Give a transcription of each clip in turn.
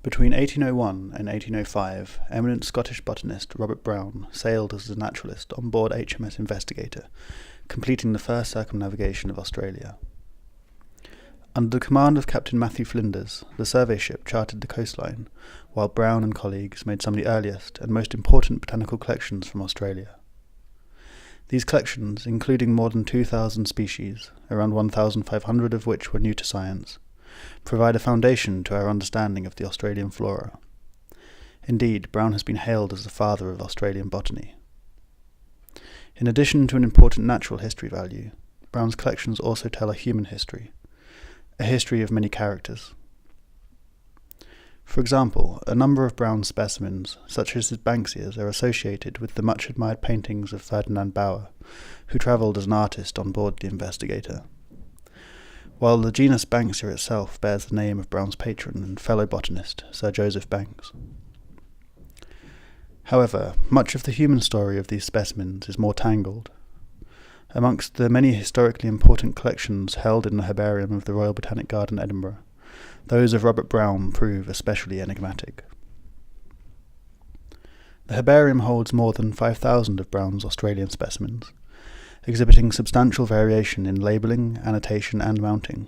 Between 1801 and 1805, eminent Scottish botanist Robert Brown sailed as a naturalist on board HMS Investigator, completing the first circumnavigation of Australia. Under the command of Captain Matthew Flinders, the survey ship charted the coastline, while Brown and colleagues made some of the earliest and most important botanical collections from Australia. These collections, including more than 2,000 species, around 1,500 of which were new to science, provide a foundation to our understanding of the Australian flora. Indeed, Brown has been hailed as the father of Australian botany. In addition to an important natural history value, Brown's collections also tell a human history, a history of many characters. For example, a number of Brown's specimens, such as his Banksias, are associated with the much-admired paintings of Ferdinand Bauer, who travelled as an artist on board the Investigator. While the genus Banksia itself bears the name of Brown's patron and fellow botanist, Sir Joseph Banks. However, much of the human story of these specimens is more tangled. Amongst the many historically important collections held in the herbarium of the Royal Botanic Garden, Edinburgh, those of Robert Brown prove especially enigmatic. The herbarium holds more than 5,000 of Brown's Australian specimens, exhibiting substantial variation in labelling, annotation and mounting.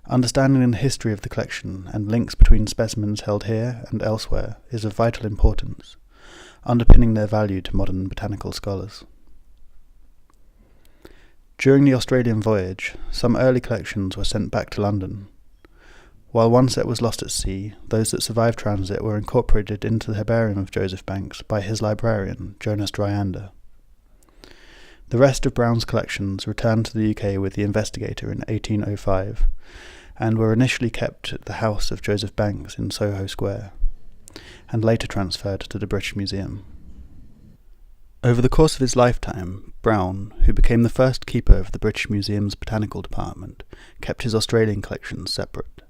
Understanding the history of the collection and links between specimens held here and elsewhere is of vital importance, underpinning their value to modern botanical scholars. During the Australian voyage, some early collections were sent back to London. While one set was lost at sea, those that survived transit were incorporated into the herbarium of Joseph Banks by his librarian, Jonas Dryander. The rest of Brown's collections returned to the UK with the Investigator in 1805, and were initially kept at the house of Joseph Banks in Soho Square, and later transferred to the British Museum. Over the course of his lifetime, Brown, who became the first keeper of the British Museum's Botanical Department, kept his Australian collections separate.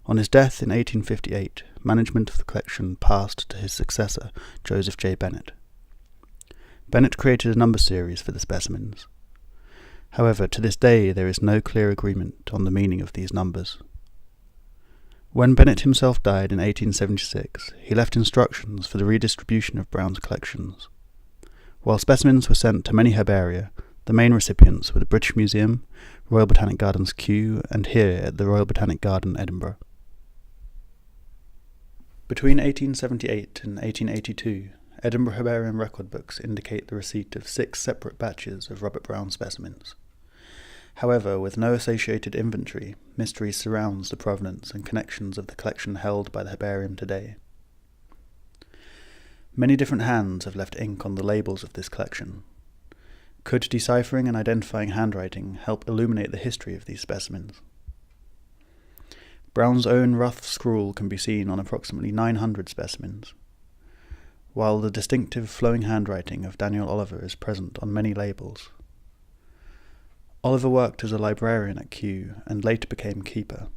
On his death in 1858, management of the collection passed to his successor, Joseph J. Bennett. Bennett created a number series for the specimens. However, to this day there is no clear agreement on the meaning of these numbers. When Bennett himself died in 1876, he left instructions for the redistribution of Brown's collections. While specimens were sent to many herbaria, the main recipients were the British Museum, Royal Botanic Gardens Kew, and here at the Royal Botanic Garden, Edinburgh. Between 1878 and 1882, Edinburgh Herbarium record books indicate the receipt of 6 separate batches of Robert Brown specimens. However, with no associated inventory, mystery surrounds the provenance and connections of the collection held by the herbarium today. Many different hands have left ink on the labels of this collection. Could deciphering and identifying handwriting help illuminate the history of these specimens? Brown's own rough scrawl can be seen on approximately 900 specimens, while the distinctive flowing handwriting of Daniel Oliver is present on many labels. Oliver worked as a librarian at Kew and later became keeper.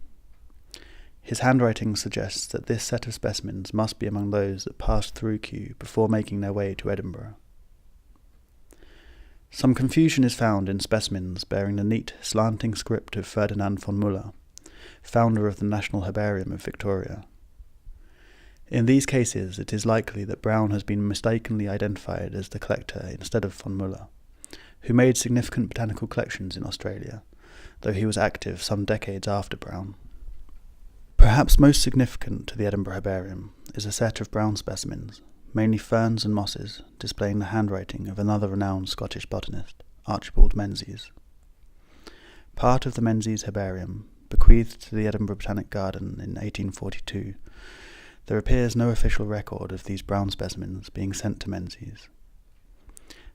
His handwriting suggests that this set of specimens must be among those that passed through Kew before making their way to Edinburgh. Some confusion is found in specimens bearing the neat, slanting script of Ferdinand von Muller, founder of the National Herbarium of Victoria. In these cases, it is likely that Brown has been mistakenly identified as the collector instead of von Muller, who made significant botanical collections in Australia, though he was active some decades after Brown. Perhaps most significant to the Edinburgh Herbarium is a set of Brown specimens, mainly ferns and mosses, displaying the handwriting of another renowned Scottish botanist, Archibald Menzies. Part of the Menzies Herbarium, bequeathed to the Edinburgh Botanic Garden in 1842, there appears no official record of these Brown specimens being sent to Menzies.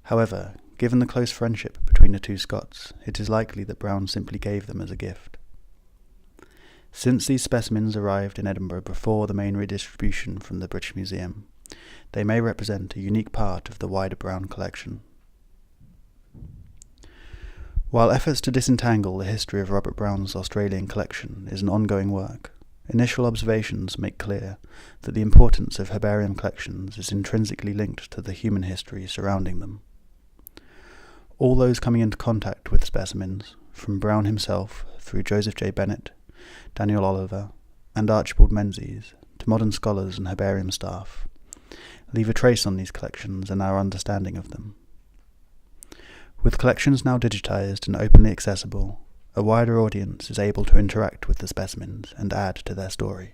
However, given the close friendship between the two Scots, it is likely that Brown simply gave them as a gift. Since these specimens arrived in Edinburgh before the main redistribution from the British Museum, they may represent a unique part of the wider Brown collection. While efforts to disentangle the history of Robert Brown's Australian collection is an ongoing work, initial observations make clear that the importance of herbarium collections is intrinsically linked to the human history surrounding them. All those coming into contact with specimens, from Brown himself through Joseph J. Bennett, Daniel Oliver, and Archibald Menzies, to modern scholars and herbarium staff, leave a trace on these collections and our understanding of them. With collections now digitized and openly accessible, a wider audience is able to interact with the specimens and add to their story.